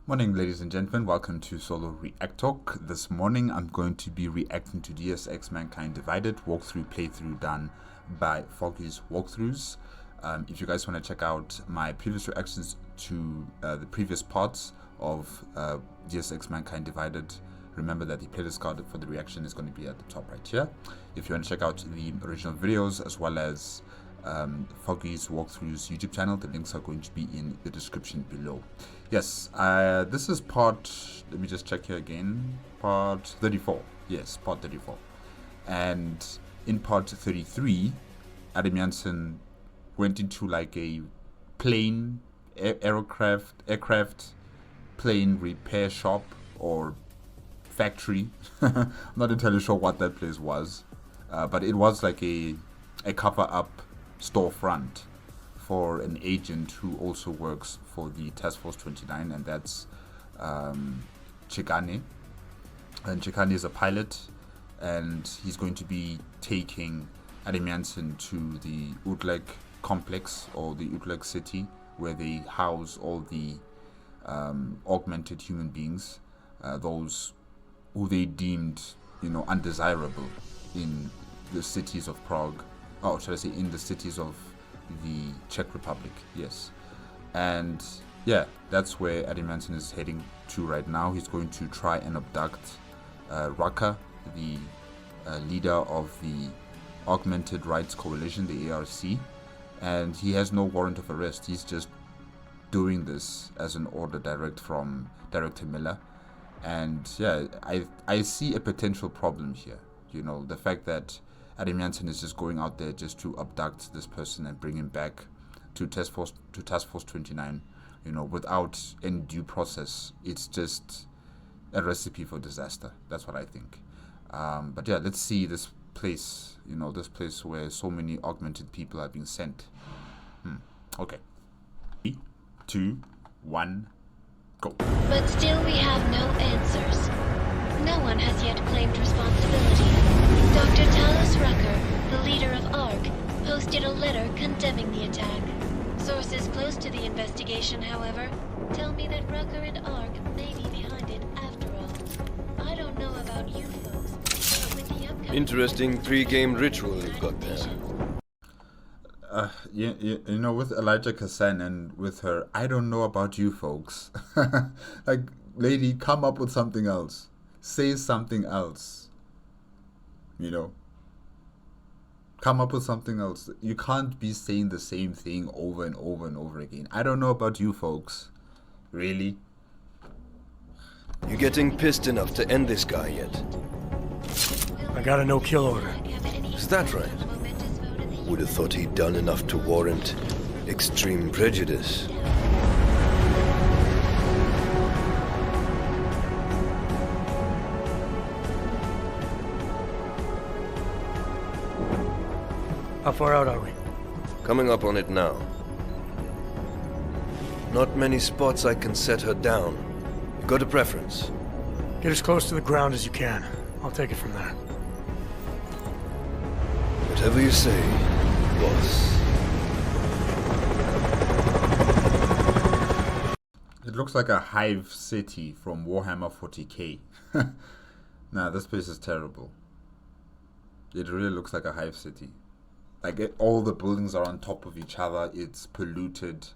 Morning, ladies and gentlemen. Welcome to Solo ReacTalk. This morning, I'm going to be reacting to Deus Ex Mankind Divided walkthrough playthrough done by Foggy's walkthroughs. If you guys want to check out my previous reactions to the previous parts of Deus Ex Mankind Divided, remember that the playlist card for the reaction is going to be at the top right here. If you want to check out the original videos as well as Foggy's walkthroughs YouTube channel, the links are going to be in the description below. Yes, this is part, let me just check here again, part 34. Yes, part 34. And in part 33, Adam Jansen went into like a plane, aircraft plane repair shop or factory. I'm not entirely sure what that place was, but it was like a cover-up storefront for an agent who also works for the Task Force 29, and that's Chikane. And Chikane is a pilot, and he's going to be taking Adam Jansen to the Utrecht complex, or the Utrecht city, where they house all the augmented human beings, those who they deemed, undesirable in the cities of Prague, or should I say in the cities of the Czech Republic. Yes, and yeah, that's where Adam Jansen is heading to right now. He's going to try and abduct Raka, the leader of the Augmented Rights Coalition, the ARC, and he has no warrant of arrest. He's just doing this as an order direct from Director Miller. And yeah, I see a potential problem here. The fact that Adam Jansen is just going out there just to abduct this person and bring him back to Task Force 29, without any due process. It's just a recipe for disaster. That's what I think. But yeah, let's see this place, this place where so many augmented people are being sent. Okay. 3, 2, 1, go. But still we have no answers. No one has yet claimed responsibility. Dr. Talos Rucker, the leader of ARC, posted a letter condemning the attack. Sources close to the investigation, however, tell me that Rucker and ARC may be behind it after all. I don't know about you folks, but with the upcoming... Interesting pre-game ritual you've got there. With Elijah Kassan and with her, I don't know about you folks. Like, lady, come up with something else. Say something else. Come up with something else. You can't be saying the same thing over and over and over again. I don't know about you folks. Really? You getting pissed enough to end this guy yet? I got a no-kill order. Is that right? Would have thought he'd done enough to warrant extreme prejudice. How far out are we? Coming up on it now. Not many spots I can set her down. You got a preference? Get as close to the ground as you can. I'll take it from there. Whatever you say, boss. It looks like a hive city from Warhammer 40k. Nah, this place is terrible. It really looks like a hive city. Like, all the buildings are on top of each other. It's polluted.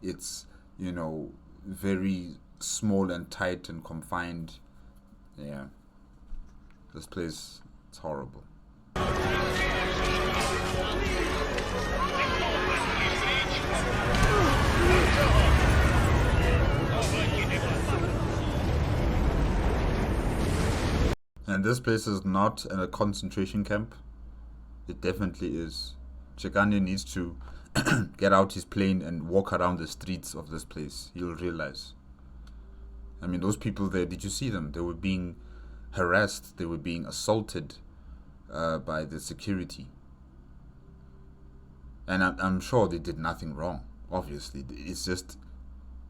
It's, very small and tight and confined. Yeah. This place, it's horrible. And this place is not a concentration camp. It definitely is. Chikane needs to get out his plane and walk around the streets of this place. You'll realize. I mean, those people there, did you see them? They were being harassed. They were being assaulted by the security. And I'm sure they did nothing wrong, obviously. It's just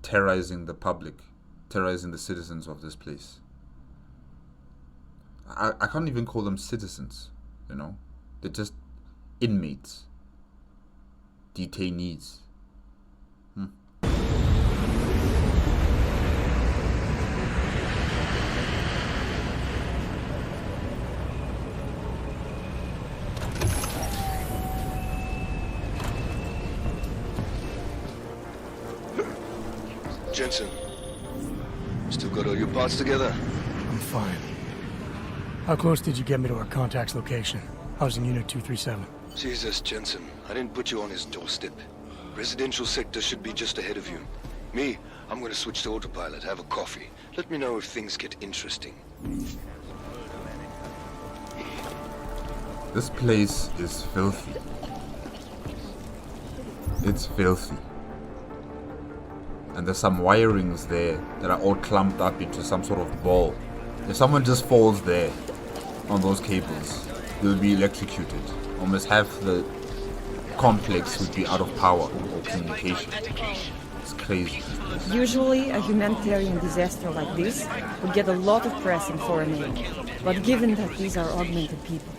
terrorizing the public, terrorizing the citizens of this place. I can't even call them citizens, They're just inmates, detainees. Jensen. Still got all your parts together? I'm fine. How close did you get me to our contact's location? I was in Unit 237. Jesus, Jensen. I didn't put you on his doorstep. Residential sector should be just ahead of you. Me, I'm gonna switch to autopilot, have a coffee. Let me know if things get interesting. This place is filthy. It's filthy. And there's some wirings there that are all clumped up into some sort of ball. If someone just falls there on those cables, they'll be electrocuted. Almost half the complex would be out of power or communication. It's crazy. Usually, a humanitarian disaster like this would get a lot of press in foreign aid. But given that these are augmented people...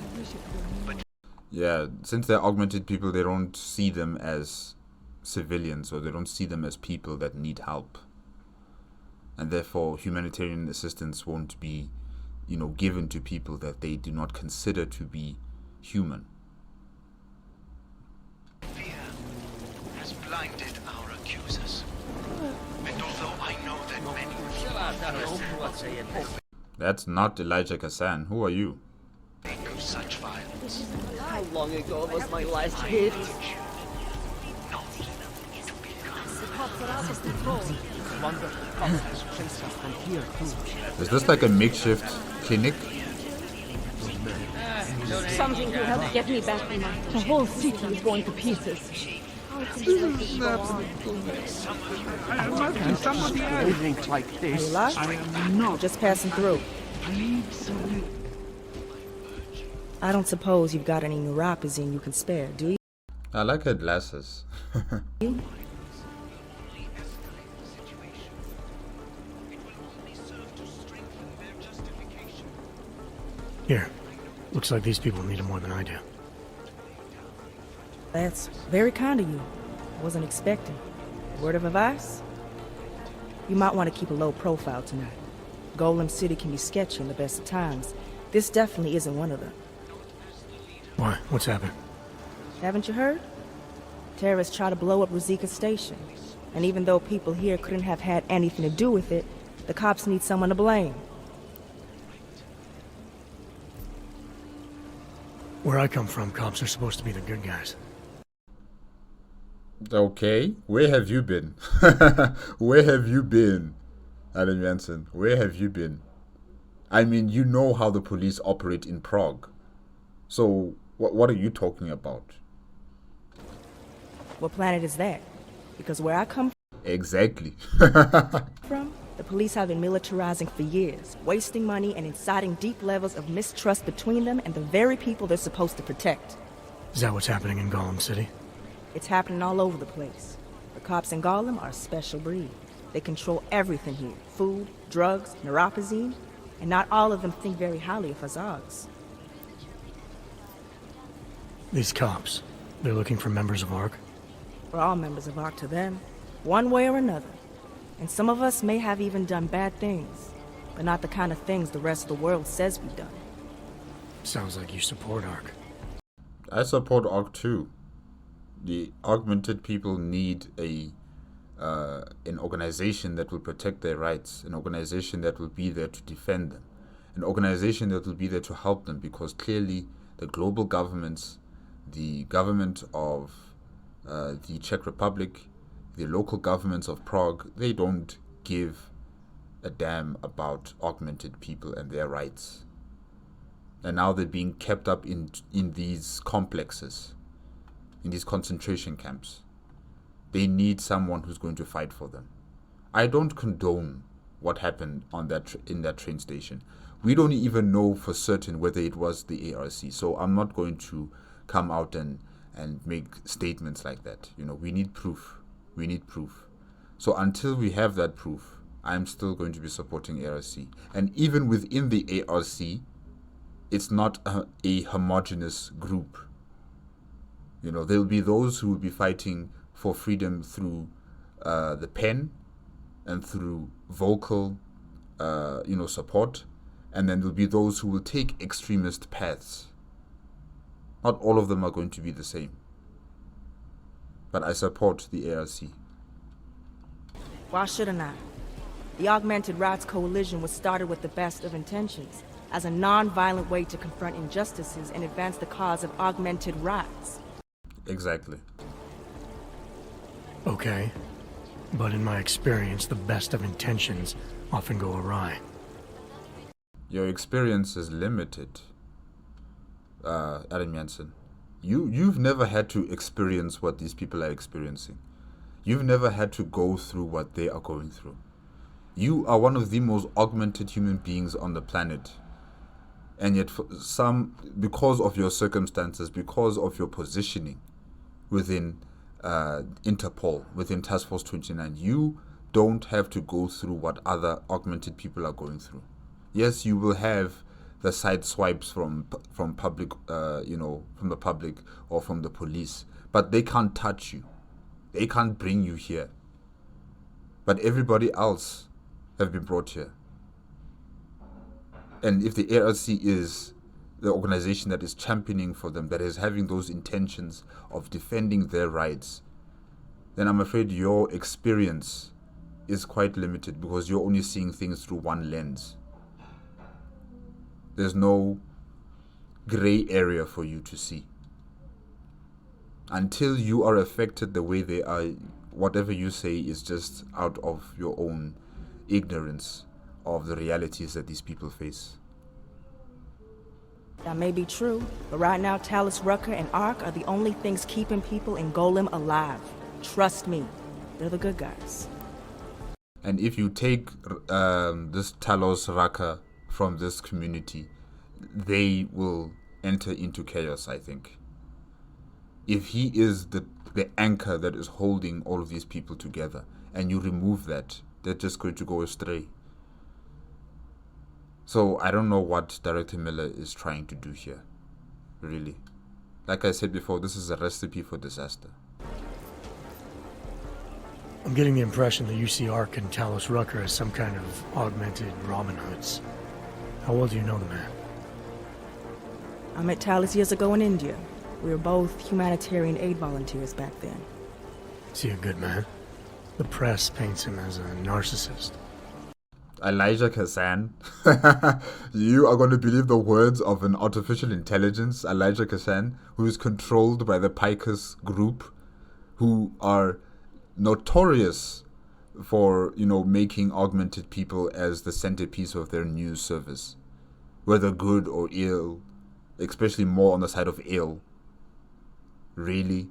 Yeah, since they're augmented people, they don't see them as civilians, or they don't see them as people that need help. And therefore, humanitarian assistance won't be, given to people that they do not consider to be human. Fear has blinded our accusers. And although I know that many That's not Elijah Kassan. Who are you? think of such violence, How long ago was my last hit? not to become Wonder if the cops has traced us from here too. Is this like a makeshift clinic? Something to help get me back in my... The whole city is going to pieces. A drink like Are this. you lost? I am not. Just passing through. I need some. I don't suppose you've got any neuropazine you can spare, do you? I like her glasses. Here. Looks like these people need it more than I do. That's very kind of you. Wasn't expecting. Word of advice? You might want to keep a low profile tonight. Golem City can be sketchy in the best of times. This definitely isn't one of them. Why? What's happened? Haven't you heard? Terrorists try to blow up Ruzika Station. And even though people here couldn't have had anything to do with it, the cops need someone to blame. Where I come from, cops are supposed to be the good guys. Okay, where have you been? Where have you been, Adam Jansen? Where have you been? I mean, you know how the police operate in Prague. So, what are you talking about? What planet is that? Because where I come Exactly. from, the police have been militarizing for years, wasting money and inciting deep levels of mistrust between them and the very people they're supposed to protect. Is that what's happening in Golem City? It's happening all over the place. The cops in Gollum are a special breed. They control everything here. Food, drugs, neuropazine, and not all of them think very highly of Azags. These cops, they're looking for members of ARC? We're all members of ARC to them, one way or another. And some of us may have even done bad things, but not the kind of things the rest of the world says we've done. Sounds like you support ARC. I support ARC too. The augmented people need an organization that will protect their rights, an organization that will be there to defend them, an organization that will be there to help them, because clearly the global governments, the government of the Czech Republic, the local governments of Prague, they don't give a damn about augmented people and their rights. And now they're being kept up in these complexes, in these concentration camps. They need someone who's going to fight for them. I don't condone what happened on in that train station. We don't even know for certain whether it was the ARC, so I'm not going to come out and make statements like that. We need proof. We need proof. So until we have that proof, I'm still going to be supporting ARC. And even within the ARC, it's not a homogeneous group. There'll be those who will be fighting for freedom through the pen and through vocal, support. And then there'll be those who will take extremist paths. Not all of them are going to be the same. But I support the ARC. Why shouldn't I? The Augmented Rights Coalition was started with the best of intentions, as a non-violent way to confront injustices and advance the cause of augmented rights. Exactly. Okay. But in my experience, the best of intentions often go awry. Your experience is limited, Adam Jansen. You've never had to experience what these people are experiencing. You've never had to go through what they are going through. You are one of the most augmented human beings on the planet. And yet, for some, because of your circumstances, because of your positioning within Interpol, within Task Force 29, you don't have to go through what other augmented people are going through. Yes, you will have the side swipes from public, from the public or from the police, but they can't touch you. They can't bring you here. But everybody else have been brought here. And if the ARC is the organization that is championing for them, that is having those intentions of defending their rights, then I'm afraid your experience is quite limited because you're only seeing things through one lens. There's no gray area for you to see. Until you are affected the way they are, whatever you say is just out of your own ignorance of the realities that these people face. That may be true, but right now Talus Rucker and Ark are the only things keeping people in Golem alive. Trust me, they're the good guys. And if you take this Talos Rucker from this community, they will enter into chaos, I think. If he is the anchor that is holding all of these people together, and you remove that, they're just going to go astray. So I don't know what Director Miller is trying to do here, really. Like I said before, this is a recipe for disaster. I'm getting the impression that you see Ark and Talos Rucker as some kind of augmented Robin Hoods. How well do you know the man? I met Talus years ago in India. We were both humanitarian aid volunteers back then. Is he a good man? The press paints him as a narcissist. Elijah Kassan. You are going to believe the words of an artificial intelligence, Elijah Kassan, who is controlled by the Picus group, who are notorious for, making augmented people as the centerpiece of their news service, whether good or ill, especially more on the side of ill. Really?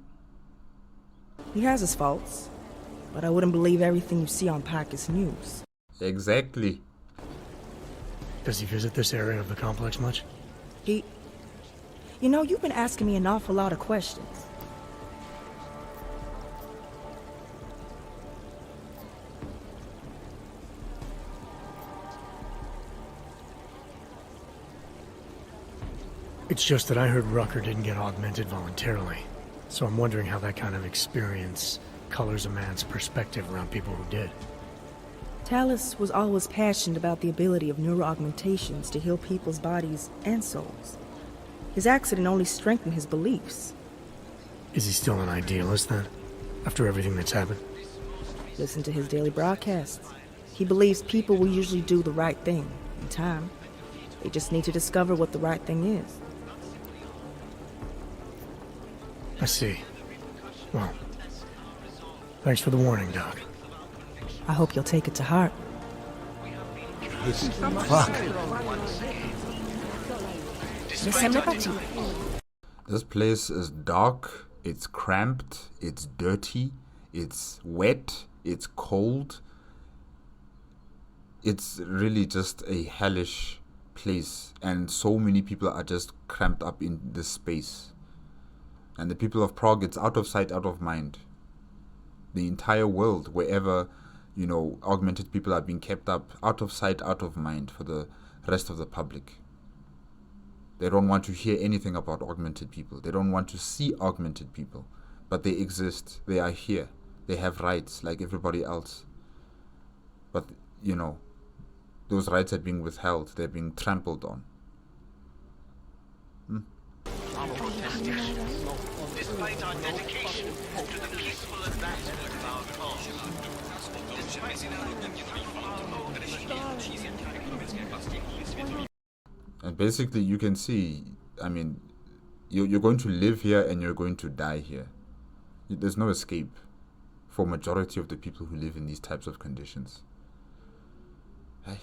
He has his faults, but I wouldn't believe everything you see on Picus News. Exactly. Does he visit this area of the complex much? You've been asking me an awful lot of questions. It's just that I heard Rucker didn't get augmented voluntarily, so I'm wondering how that kind of experience colors a man's perspective around people who did. Talus was always passionate about the ability of neuroaugmentations to heal people's bodies and souls. His accident only strengthened his beliefs. Is he still an idealist then, after everything that's happened? Listen to his daily broadcasts. He believes people will usually do the right thing in time. They just need to discover what the right thing is. I see. Well, thanks for the warning, Doc. I hope you'll take it to heart. Fuck. This place is dark, it's cramped, it's dirty, it's wet, it's cold. It's really just a hellish place, and so many people are just cramped up in this space. And the people of Prague, it's out of sight, out of mind. The entire world, wherever, augmented people are being kept up, out of sight, out of mind for the rest of the public. They don't want to hear anything about augmented people. They don't want to see augmented people. But they exist. They are here. They have rights like everybody else. But, those rights are being withheld. They're being trampled on. Despite our dedication to the peaceful advancement of our cause, And basically, you can see, I mean, you're going to live here and you're going to die here. There's no escape for majority of the people who live in these types of conditions. Hey.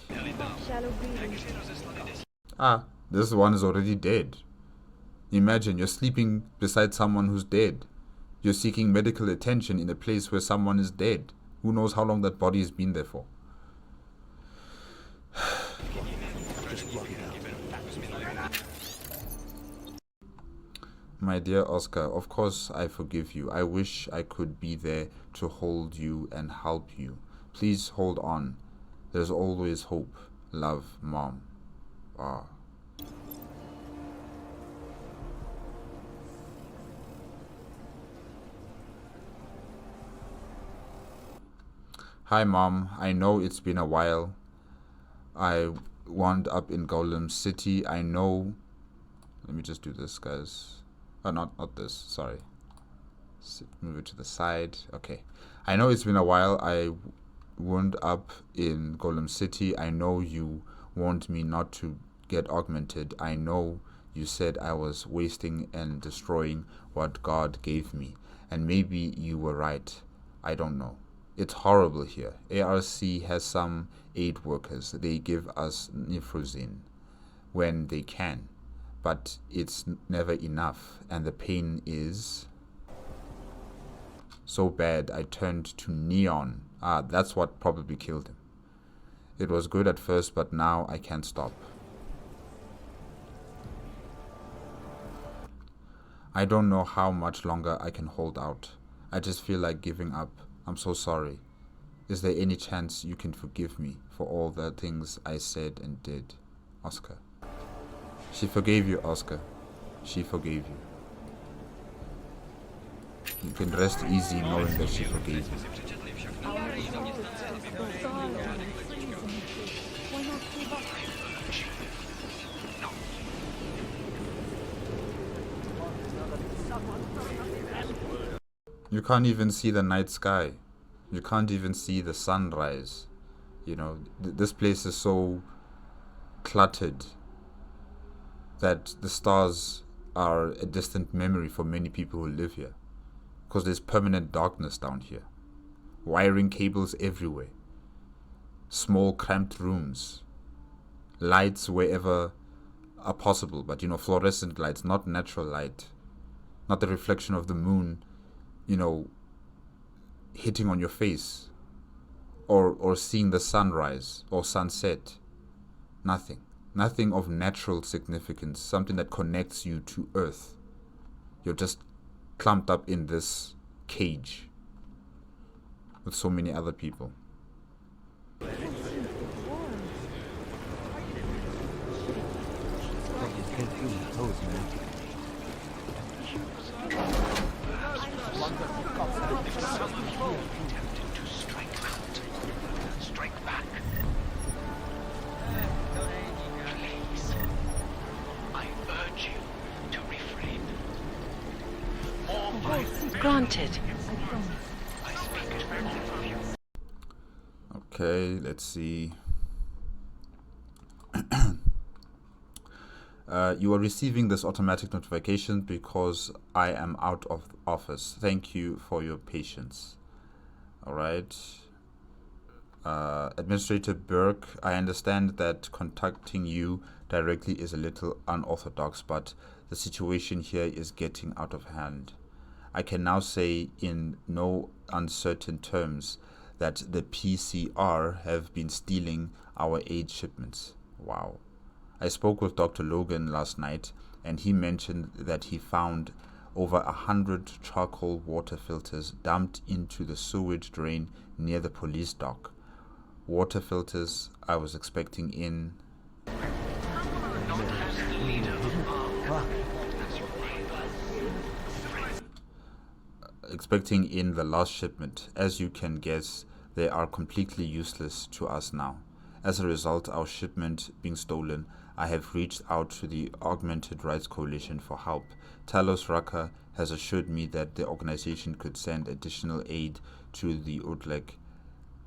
Ah, this one is already dead. Imagine you're sleeping beside someone who's dead. You're seeking medical attention in a place where someone is dead. Who knows how long that body has been there for? My dear Oscar, of course I forgive you. I wish I could be there to hold you and help you. Please hold on. There's always hope. Love, Mom. Ah. Hi, Mom. I know it's been a while. I wound up in Golem City. I know. Let me just do this, guys. Oh, not this. Sorry. Move it to the side. Okay. I know it's been a while. I wound up in Golem City. I know you warned me not to get augmented. I know you said I was wasting and destroying what God gave me. And maybe you were right. I don't know. It's horrible here. ARC has some aid workers. They give us nifrozine when they can. But it's never enough. And the pain is so bad I turned to neon. Ah, that's what probably killed him. It was good at first, but now I can't stop. I don't know how much longer I can hold out. I just feel like giving up. I'm so sorry. Is there any chance you can forgive me for all the things I said and did? Oscar. She forgave you, Oscar. She forgave you. You can rest easy knowing that she forgave you. You can't even see the night sky. You can't even see the sunrise. You know, this place is so cluttered that the stars are a distant memory for many people who live here. Because there's permanent darkness down here. Wiring cables everywhere. Small cramped rooms. Lights wherever are possible, but you know, fluorescent lights, not natural light. Not the reflection of the moon, you know, hitting on your face. Or seeing the sunrise or sunset. Nothing. Nothing of natural significance. Something that connects you to Earth. You're just clumped up in this cage with so many other people. Strike back. Please. I urge you to refrain. More violence. Granted. I speak directly from you. Okay, let's see. You are receiving this automatic notification because I am out of office. Thank you for your patience. All right. Administrator Burke, I understand that contacting you directly is a little unorthodox, but the situation here is getting out of hand. I can now say in no uncertain terms that the PCR have been stealing our aid shipments. Wow. I spoke with Dr. Logan last night, and he mentioned that he found over 100 charcoal water filters dumped into the sewage drain near the police dock. Water filters I was expecting in the last shipment. As you can guess, they are completely useless to us now. As a result, our shipment being stolen, I have reached out to the Augmented Rights Coalition for help. Talos Rucker has assured me that the organization could send additional aid to the Utrecht.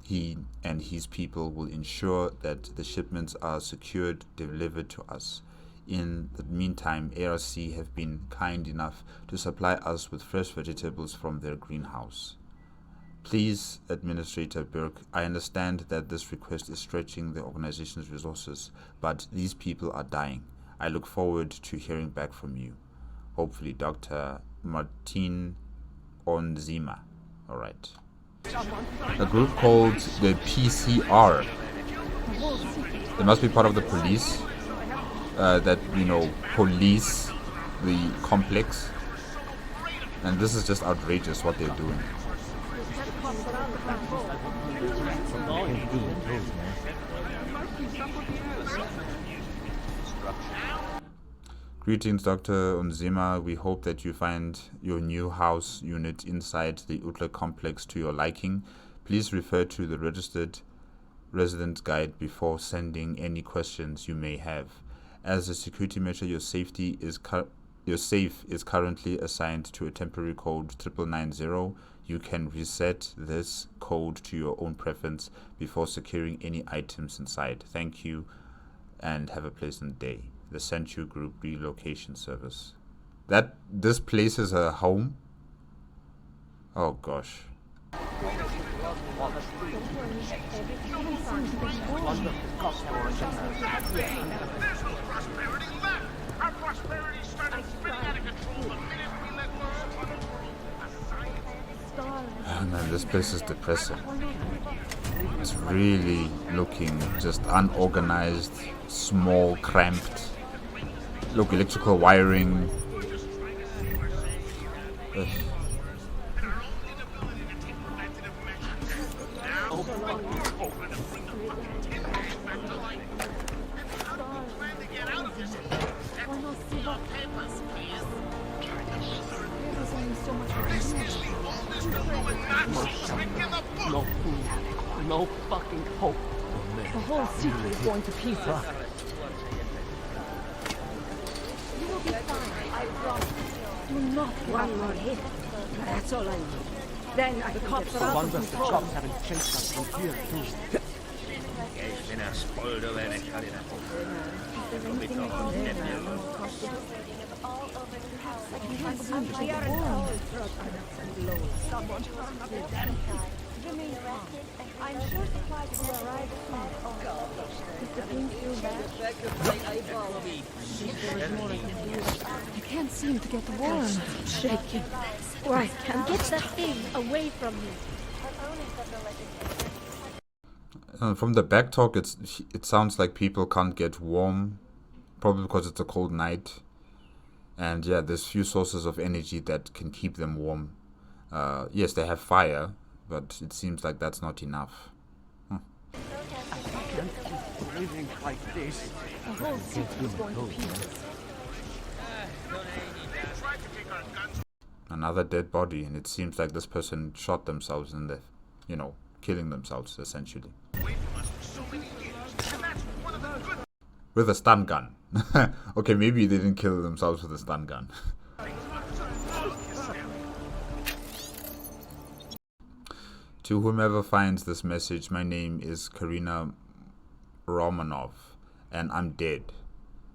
he and his people will ensure that the shipments are secured, delivered to us. In the meantime, ARC have been kind enough to supply us with fresh vegetables from their greenhouse. Please, Administrator Burke, I understand that this request is stretching the organization's resources, but these people are dying. I look forward to hearing back from you. Hopefully, Dr. Martin Onzima. All right. A group called the PCR. They must be part of the police that, police the complex. And this is just outrageous what they're doing. Greetings, Dr. Onzima. We hope that you find your new house unit inside the Utla complex to your liking. Please refer to the registered resident guide before sending any questions you may have. As a security measure, your safe is currently assigned to a temporary code 9990. You can reset this code to your own preference before securing any items inside. Thank you and have a pleasant day. The Senchu Group Relocation Service. This place is a home? Oh gosh. Oh man, this place is depressing. It's really looking just unorganized, small, cramped. Look, electrical wiring. Ugh. No food, no fucking hope. The whole city is going to pieces. You will be fine, I promise. Do not one more hit. That's all I need. Then the cops are out of control. The cops haven't chased us from here, too. Ich bin erspoilt über eine Kardinal. I'm sure supplies will arrive soon. Oh God. Is the thing too bad? I can't seem to get the warm. I'm shaking. Right, get that thing away from me. From the back talk, it sounds like people can't get warm, probably because it's a cold night. And yeah, there's few sources of energy that can keep them warm. Yes, they have fire, but it seems like that's not enough. I can't keep living like this. The whole city is going to pieces. Another dead body, and it seems like this person shot themselves in the, killing themselves, essentially. With a stun gun. Okay, maybe they didn't kill themselves with a stun gun. To whomever finds this message, my name is Karina Romanov, and I'm dead.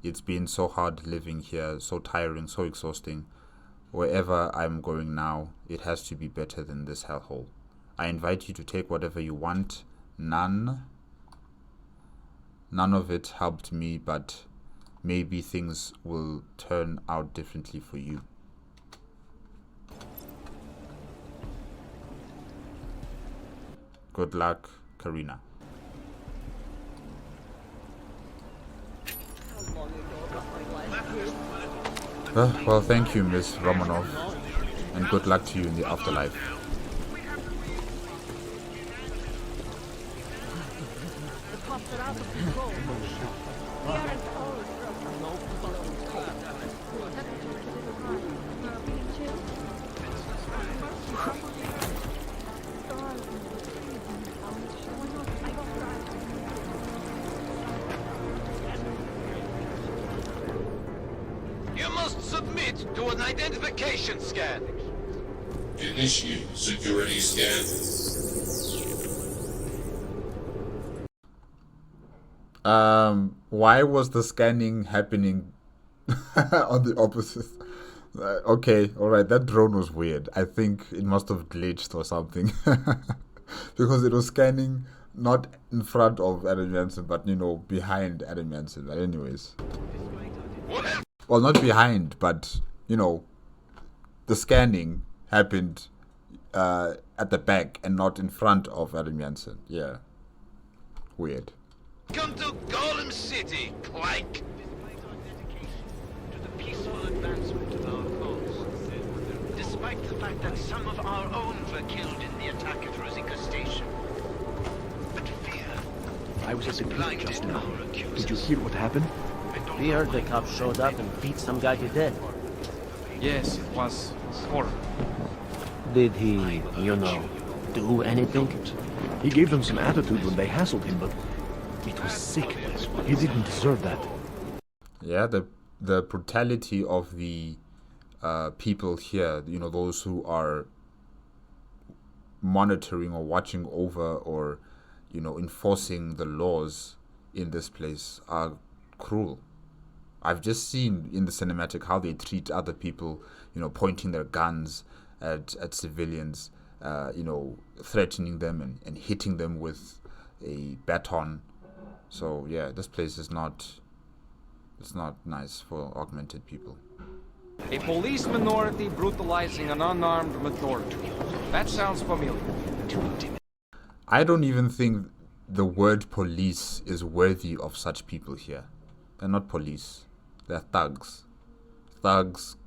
It's been so hard living here, so tiring, so exhausting. Wherever I'm going now, it has to be better than this hellhole. I invite you to take whatever you want. None of it helped me, but maybe things will turn out differently for you. Good luck, Karina. Well, thank you, Miss Romanov, and good luck to you in the afterlife. You must submit to an identification scan. Initiate security scan. Why was the scanning happening on the opposite? Okay, all right. That drone was weird. I think it must have glitched or something because it was scanning not in front of Adam Jansen, but behind Adam Jansen. But anyways, well, not behind, but the scanning happened at the back and not in front of Adam Jansen. Yeah, weird. Come to Golem City, Clank! To the peaceful advancement of our cause. Despite the fact that some of our own were killed in the attack at Rosika Station. But fear I was at the clinic blinded just now. our accusers. Did you hear what happened? We heard the cops showed up and beat some guy to death. Yes, it was horrible. Did he, do anything? He gave them some attitude when they hassled him, but it was sick. He didn't deserve that. Yeah, the brutality of the people here, those who are monitoring or watching over or, enforcing the laws in this place are cruel. I've just seen in the cinematic how they treat other people, pointing their guns at civilians, threatening them and hitting them with a baton. So yeah, this place is not nice for augmented people. A police minority brutalizing an unarmed majority. That sounds familiar. I don't even think the word police is worthy of such people here. They're not police. They're thugs. Thugs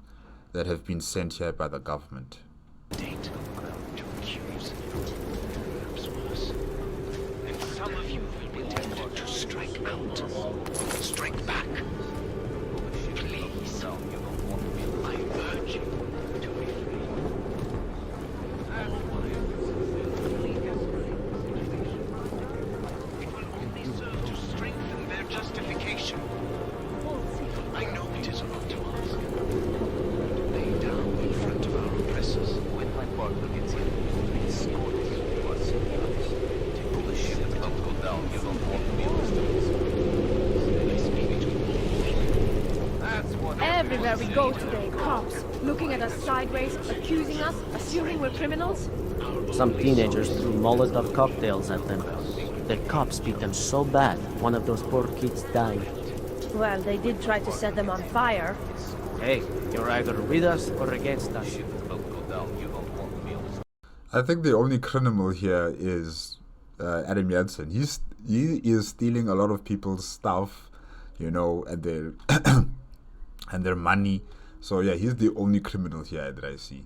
that have been sent here by the government. Date to accuse. Perhaps worse. And some of you will be tempted to strike out. Strike back. Please, I urge you to be free. It will only serve to strengthen their justification. I know it is wrong to ask. Lay down in front of our oppressors. When my partner gets in, they score it. Pull the ship and don't go down. You don't want to be on the streets. They speak to you. That's what Everywhere we go today, cops looking at us sideways, accusing us, assuming we're criminals. Some teenagers threw Molotov cocktails at them. The cops beat them so bad, one of those poor kids died. Well, they did try to set them on fire. Hey, you're either with us or against us. I think the only criminal here is Adam Jansen. He is stealing a lot of people's stuff, and their and their money. So yeah, he's the only criminal here that I see.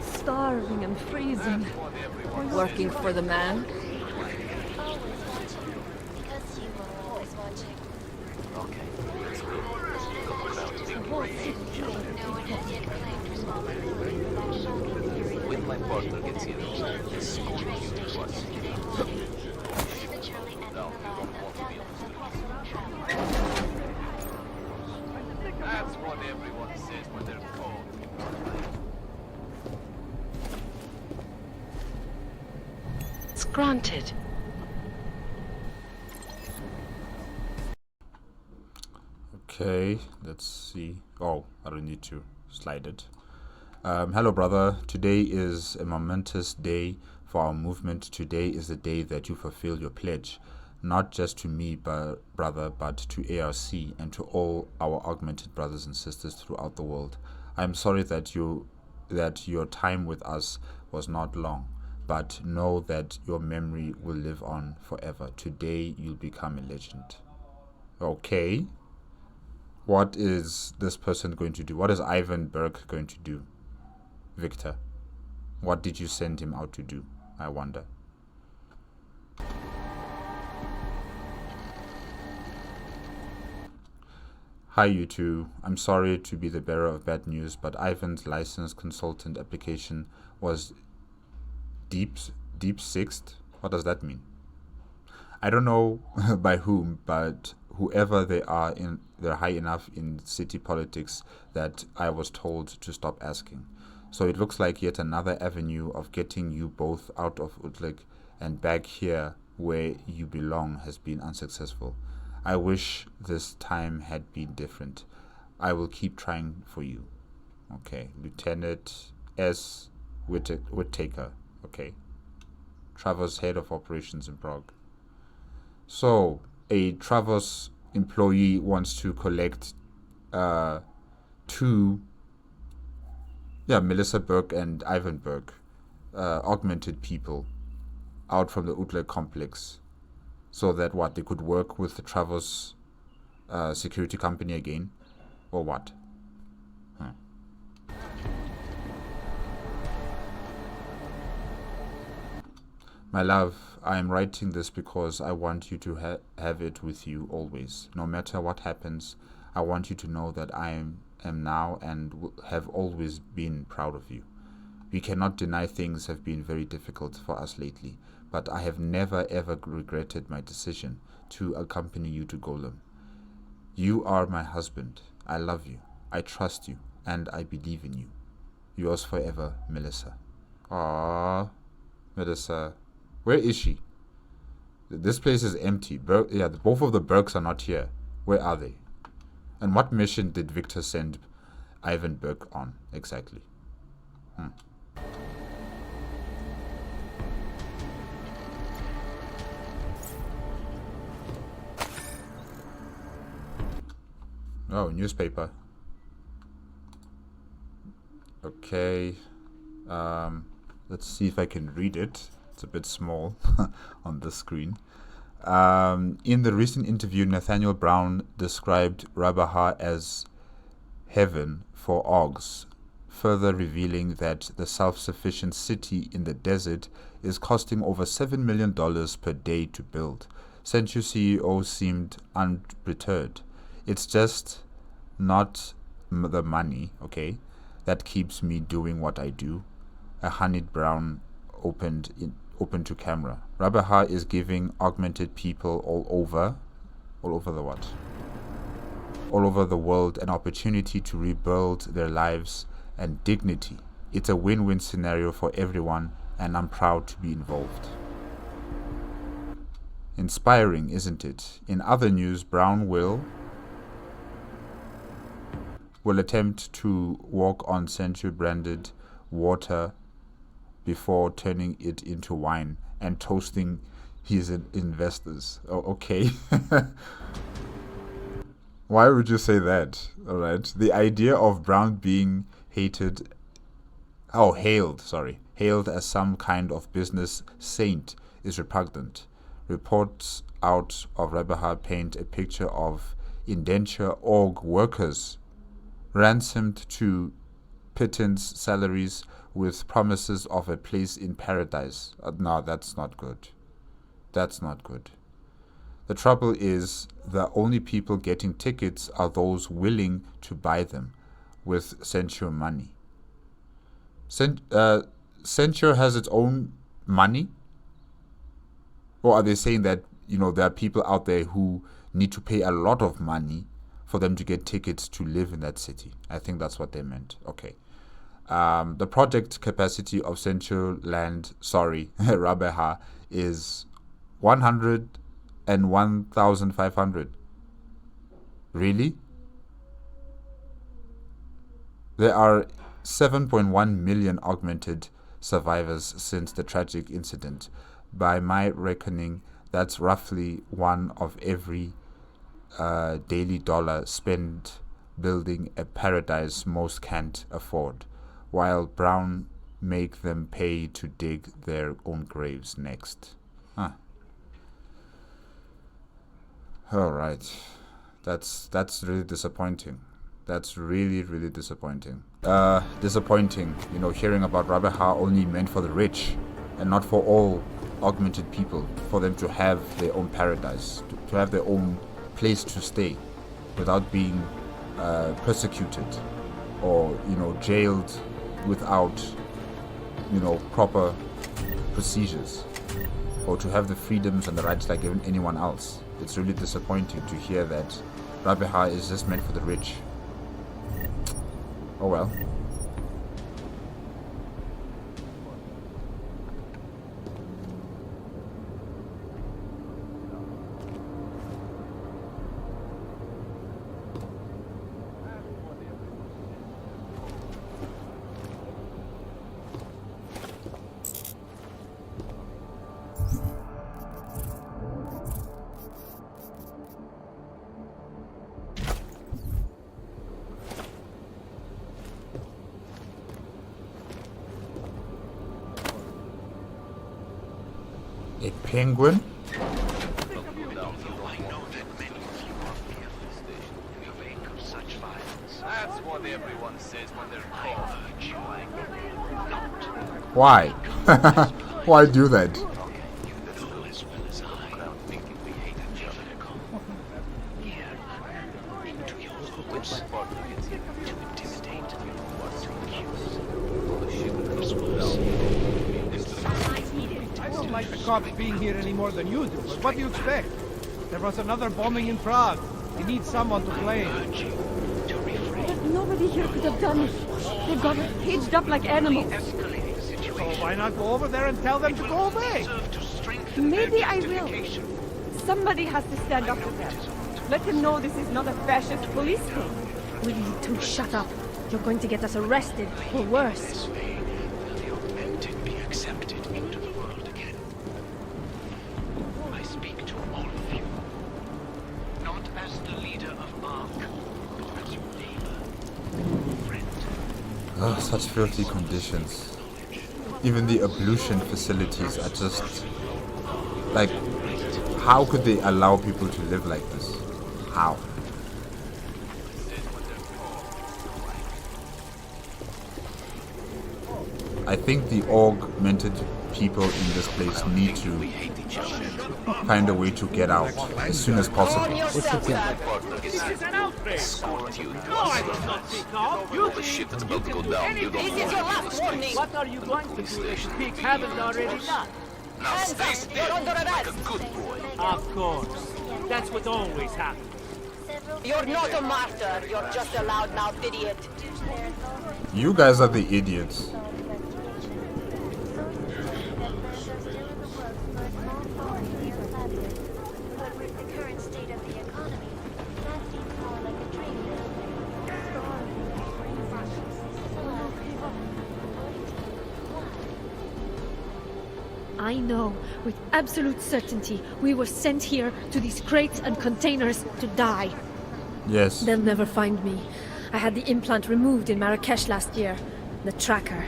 Starving and freezing. Working for the man. Always watching. Because you are always watching. The whole city. No one has yet claimed responsibility for that shocking series. When my partner gets in, The Charlie and the line of deaths across road travel. That's what everyone says when they're cold. It's granted. Okay, let's see. Oh, I don't need to slide it. Hello, brother. Today is a momentous day for our movement. Today is the day that you fulfill your pledge, not just to me, brother, but to ARC and to all our augmented brothers and sisters throughout the world. I am sorry that your time with us was not long, but know that your memory will live on forever. Today you'll become a legend. Okay. What is this person going to do? What is Ivan Berg going to do? Victor, what did you send him out to do? I wonder. Hi, you two. I'm sorry to be the bearer of bad news, but Ivan's license consultant application was deep sixth. What does that mean? I don't know by whom, but whoever they are, they're high enough in city politics that I was told to stop asking. So it looks like yet another avenue of getting you both out of Utlik and back here where you belong has been unsuccessful. I wish this time had been different. I will keep trying for you. Okay, Lieutenant S. Whittaker. Okay. Travers, head of operations in Prague. So, a Travers employee wants to collect two, Melissa Burke and Ivan Burke, augmented people out from the Utrecht complex, so that they could work with the Travers security company again, or what? My love, I am writing this because I want you to have it with you always. No matter what happens, I want you to know that I am now and have always been proud of you. We cannot deny things have been very difficult for us lately, but I have never ever regretted my decision to accompany you to Golem. You are my husband. I love you. I trust you, and I believe in you. Yours forever, Melissa. Ah, Melissa. Where is she? This place is empty. Both of the Burkes are not here. Where are they? And what mission did Victor send Ivan Burke on exactly? Oh, newspaper. Okay. Let's see if I can read it. It's a bit small on the screen. In the recent interview, Nathaniel Brown described Rabaha as heaven for Augs, further revealing that the self-sufficient city in the desert is costing over $7 million per day to build. Sensu CEO seemed unperturbed. It's just not the money, okay, that keeps me doing what I do. A honeyed Brown open to camera. Rabaha is giving augmented people all over the world an opportunity to rebuild their lives and dignity. It's a win-win scenario for everyone, and I'm proud to be involved. Inspiring, isn't it? In other news, Brown will attempt to walk on Century branded water before turning it into wine and toasting his investors. Oh, okay. Why would you say that? All right. The idea of Brown being hailed as some kind of business saint is repugnant. Reports out of Rabaha paint a picture of indenture org workers ransomed to pittance salaries with promises of a place in paradise. No, that's not good. That's not good. The trouble is, the only people getting tickets are those willing to buy them with Censure money. Censure has its own money? Or are they saying that, there are people out there who need to pay a lot of money for them to get tickets to live in that city? I think that's what they meant. Okay. The project capacity of Rabaha is 101,500. Really? There are 7.1 million augmented survivors since the tragic incident. By my reckoning, that's roughly one of every daily dollar spent building a paradise most can't afford, while Brown make them pay to dig their own graves next. All right. That's really disappointing. That's really, really disappointing. Disappointing, hearing about Rabaha only meant for the rich and not for all augmented people, for them to have their own paradise, to have their own place to stay without being persecuted or, jailed without, proper procedures, or to have the freedoms and the rights like anyone else. It's really disappointing to hear that Rabaha is just meant for the rich. Oh well. penguin? That's what everyone says when they're called. Why? Why do that? I don't like the cops being here any more than you do, but what do you expect? There was another bombing in Prague. You need someone to blame. Nobody here could have done it. They've got us caged up like animals. So why not go over there and tell them to go away? Maybe I will. Somebody has to stand up to them. Let them know this is not a fascist police thing. Will you two shut up? You're going to get us arrested, or worse. Be accepted into the world again. I speak to all of you. Not as the leader of ARC, but as your neighbor, friend. Oh, such filthy conditions. Even the ablution facilities are just like, how could they allow people to live like this? How? I think the augmented people in this place need to find a way to get out as soon as possible. This is an outrage! No, I will not speak up! You the ship that's about to go down. You don't This is your last warning. What are you going to do if the pig haven't already done? Now stay still, like a good boy. Of course. That's what always happens. You're not a martyr. You're just a loudmouth idiot. You guys are the idiots. I know, with absolute certainty, we were sent here to these crates and containers to die. Yes. They'll never find me. I had the implant removed in Marrakesh last year. The tracker.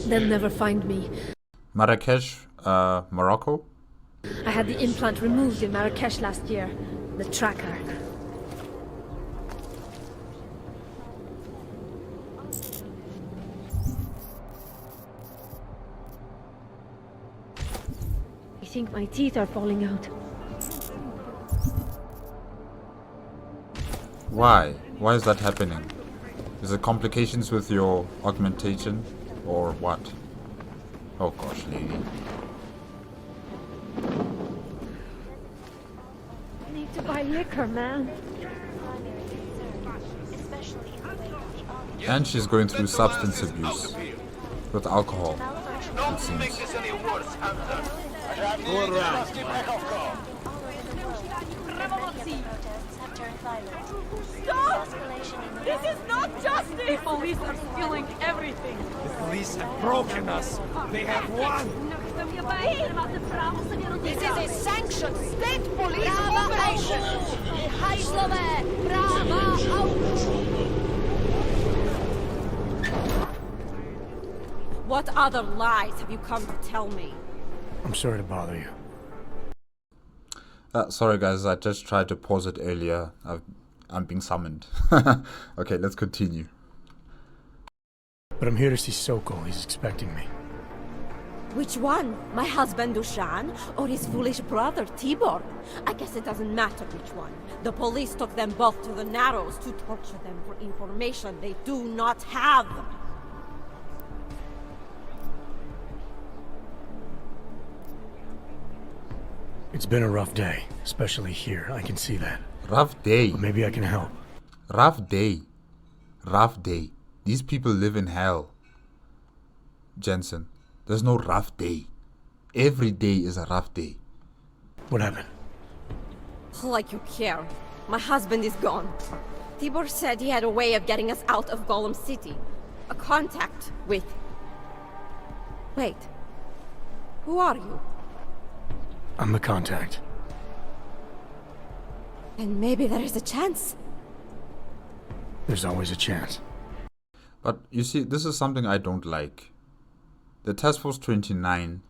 They'll never find me. Marrakesh, Morocco? I had the implant removed in Marrakesh last year. The tracker. I think my teeth are falling out. Why? Why is that happening? Is it complications with your augmentation? Or what? Oh gosh, lady. I need to buy liquor, man. And she's going through substance abuse with alcohol, it seems. Stop! This is not justice! The police are stealing everything. The police have broken us. They have won. This is a sanctioned state police operation! What other lies have you come to tell me? I'm sorry to bother you. Sorry guys, I just tried to pause it earlier. I'm being summoned. Okay, let's continue. But I'm here to see Sokol. He's expecting me. Which one? My husband Dushan or his foolish brother Tibor? I guess it doesn't matter which one. The police took them both to the Narrows to torture them for information they do not have. It's been a rough day, especially here. I can see that. Rough day. But maybe I can help. Rough day. Rough day. These people live in hell. Jensen, there's no rough day. Every day is a rough day. What happened? Like you care. My husband is gone. Tibor said he had a way of getting us out of Golem City. A contact with... Wait. Who are you? I'm the contact. And maybe there is a chance. There's always a chance. But you see, this is something I don't like. The Task Force 29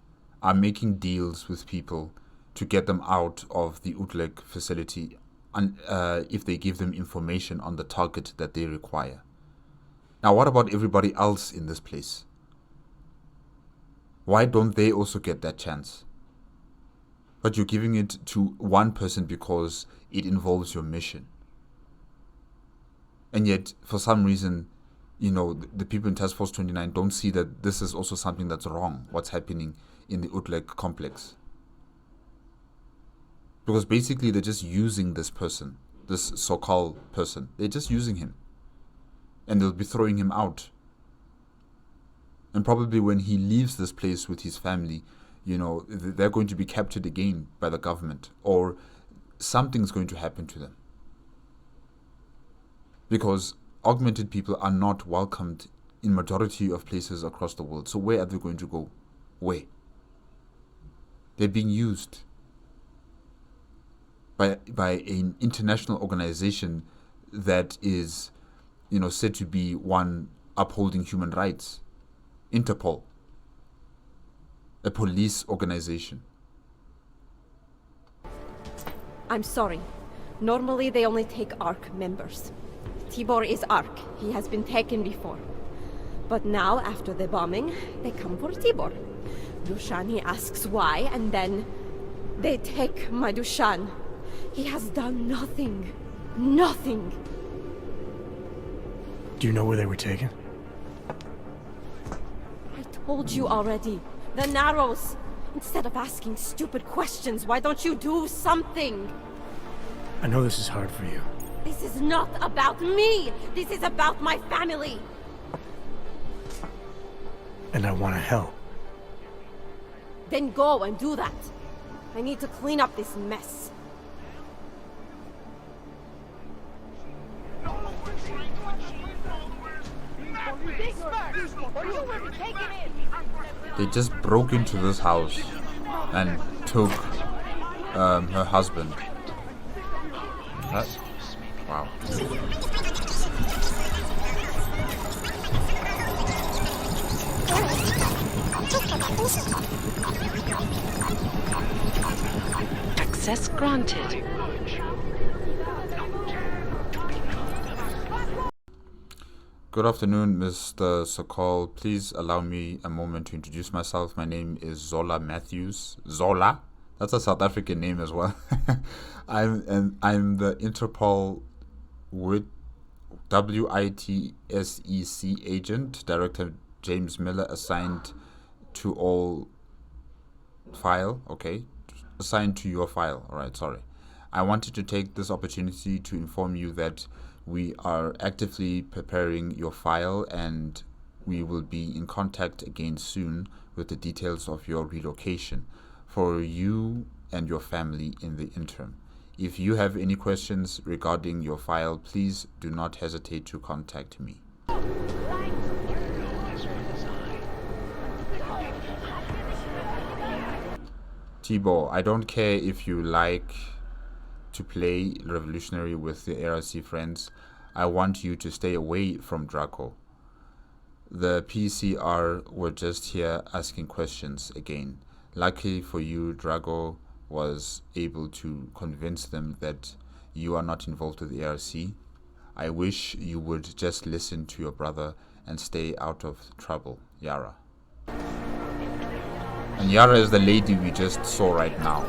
are making deals with people to get them out of the Utrecht facility if they give them information on the target that they require. Now, what about everybody else in this place? Why don't they also get that chance? But you're giving it to one person because it involves your mission. And yet, for some reason, the people in Task Force 29 don't see that this is also something that's wrong, what's happening in the Utrecht complex. Because basically they're just using this person, this so-called person. They're just using him. And they'll be throwing him out. And probably when he leaves this place with his family, they're going to be captured again by the government, or something's going to happen to them. Because augmented people are not welcomed in majority of places across the world. So where are they going to go? Where? They're being used by an international organization that is, said to be one upholding human rights. Interpol. A police organization. I'm sorry. Normally they only take ARC members. Tibor is ARC. He has been taken before. But now, after the bombing, they come for Tibor. Dushan, he asks why, and then they take my Dushan. He has done nothing. Nothing. Do you know where they were taken? I told you already. The Narrows. Instead of asking stupid questions, why don't you do something? I know this is hard for you. This is not about me! This is about my family! And I want to help. Then go and do that. I need to clean up this mess. They just broke into this house and took her husband. Wow. Access granted. Good afternoon, Mr. Sokol. Please allow me a moment to introduce myself. My name is Zola Matthews. Zola? That's a South African name as well. I'm the Interpol WITSEC agent, Director James Miller, assigned to all file. Okay, assigned to your file. All right, sorry. I wanted to take this opportunity to inform you that we are actively preparing your file, and we will be in contact again soon with the details of your relocation for you and your family in the interim. If you have any questions regarding your file, please do not hesitate to contact me. Tibor, I don't care if you like to play Revolutionary with the ARC friends. I want you to stay away from Draco. The PCR were just here asking questions again. Luckily for you, Drago was able to convince them that you are not involved with the ARC. I wish you would just listen to your brother and stay out of trouble, Yara. And Yara is the lady we just saw right now.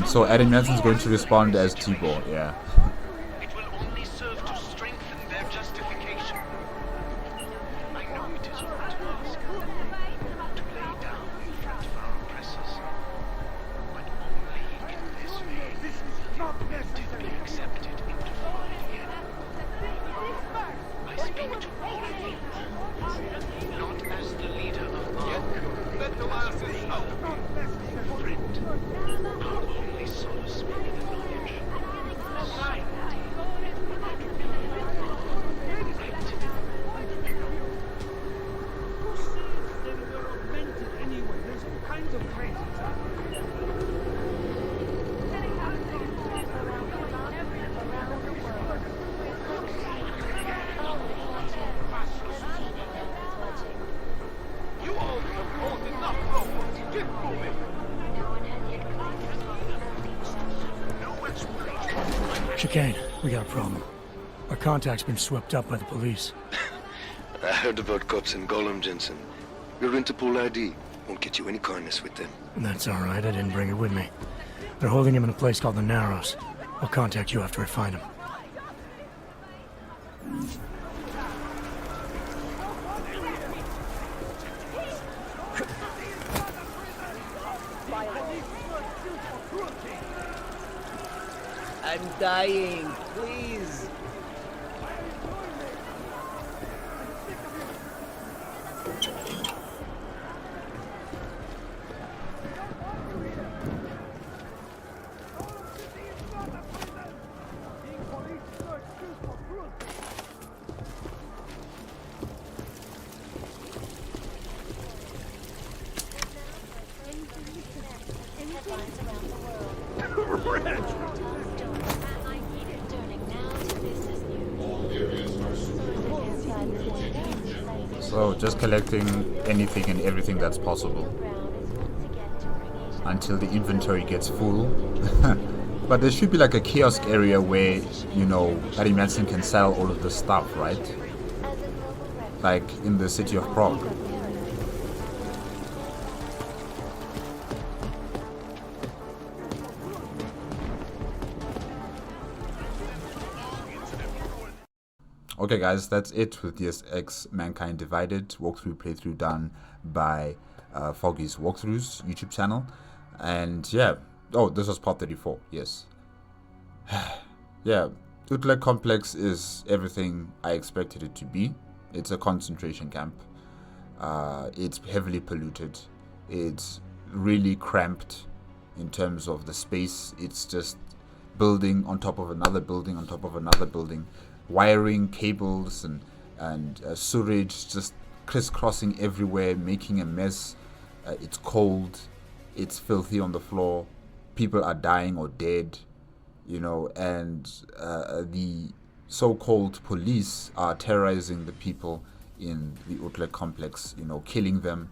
So Adam Jensen's going to respond as Tibor, yeah. It will only serve to strengthen their justification. I know it is all to ask, to lay down in front of our oppressors, but only in this way will you be accepted into Foggy. I speak to all of you, not as the leader of ARC, let the lasses out. Friend, our only solace may be the knowledge. Chicane, we got a problem. Our contact's been swept up by the police. I heard about cops in Gollum, Jensen. Your Interpol ID won't get you any kindness with them. That's alright, I didn't bring it with me. They're holding him in a place called the Narrows. I'll contact you after I find him. I'm dying, please. So just collecting anything and everything that's possible until the inventory gets full. But there should be like a kiosk area where, you know, Harry Manson can sell all of the stuff, right? Like in the city of Prague. Okay guys, that's it with Deus Ex Mankind Divided walkthrough playthrough done by Foggy's Walkthroughs YouTube channel. And yeah, oh, this was part 34, yes. Yeah, Utrecht Complex is everything I expected it to be. It's a concentration camp. It's heavily polluted. It's really cramped in terms of the space. It's just building on top of another building on top of another building. Wiring, cables, and sewage just crisscrossing everywhere, making a mess. It's cold, it's filthy on the floor, people are dying or dead, you know, and the so-called police are terrorizing the people in the Utrecht complex, you know, killing them.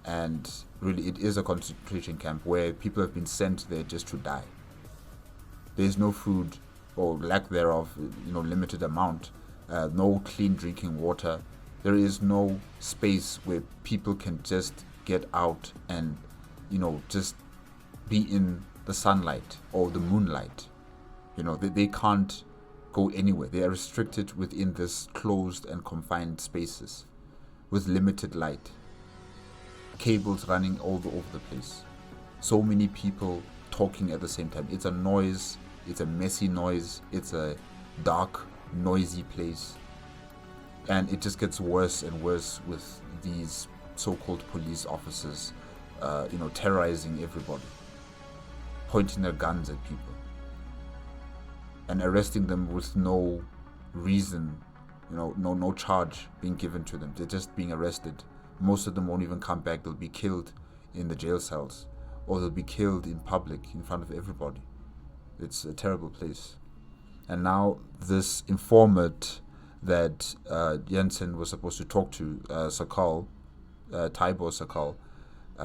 And really, it is a concentration camp where people have been sent there just to die. There's no food, or lack thereof, you know, limited amount, no clean drinking water. There is no space where people can just get out and, you know, just be in the sunlight or the moonlight. You know, they can't go anywhere. They are restricted within this closed and confined spaces with limited light. Cables running all over the place. So many people talking at the same time. It's a noise. It's a messy noise. It's a dark, noisy place. And it just gets worse and worse with these so-called police officers, you know, terrorizing everybody, pointing their guns at people, and arresting them with no reason, you know, no charge being given to them. They're just being arrested. Most of them won't even come back. They'll be killed in the jail cells, or they'll be killed in public in front of everybody. It's a terrible place. And now this informant that Jensen was supposed to talk to, Sakal, Tybor Sakal,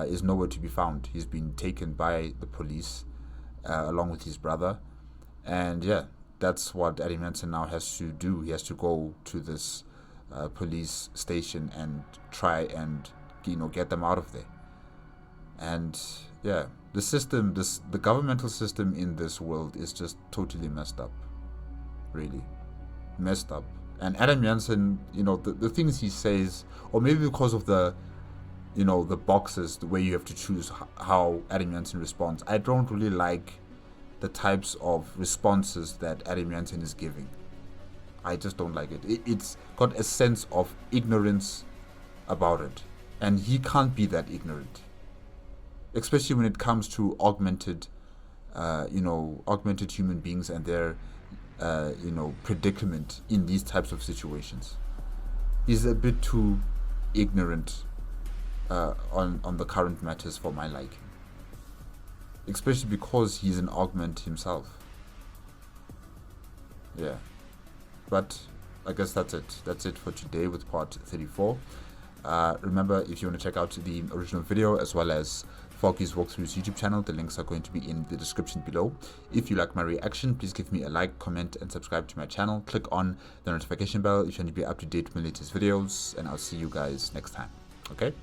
is nowhere to be found. He's been taken by the police along with his brother. And yeah, that's what Eddie Manson now has to do. He has to go to this police station and try and, you know, get them out of there. And yeah, the system, the governmental system in this world is just totally messed up. Really messed up. And Adam Jansen, you know, the things he says, or maybe because of the, you know, the boxes, the way you have to choose how Adam Jansen responds, I don't really like the types of responses that Adam Jansen is giving. I just don't like it. It's got a sense of ignorance about it. And he can't be that ignorant. Especially when it comes to augmented human beings and their, predicament in these types of situations. He's a bit too ignorant on the current matters for my liking. Especially because he's an augment himself. Yeah. But I guess that's it. That's it for today with part 34. Remember, if you want to check out the original video as well as Foggy's Walkthroughs YouTube channel. The links are going to be in the description below. If you like my reaction, please give me a like, comment, and subscribe to my channel. Click on the notification bell if you want to be up to date with my latest videos, and I'll see you guys next time. Okay?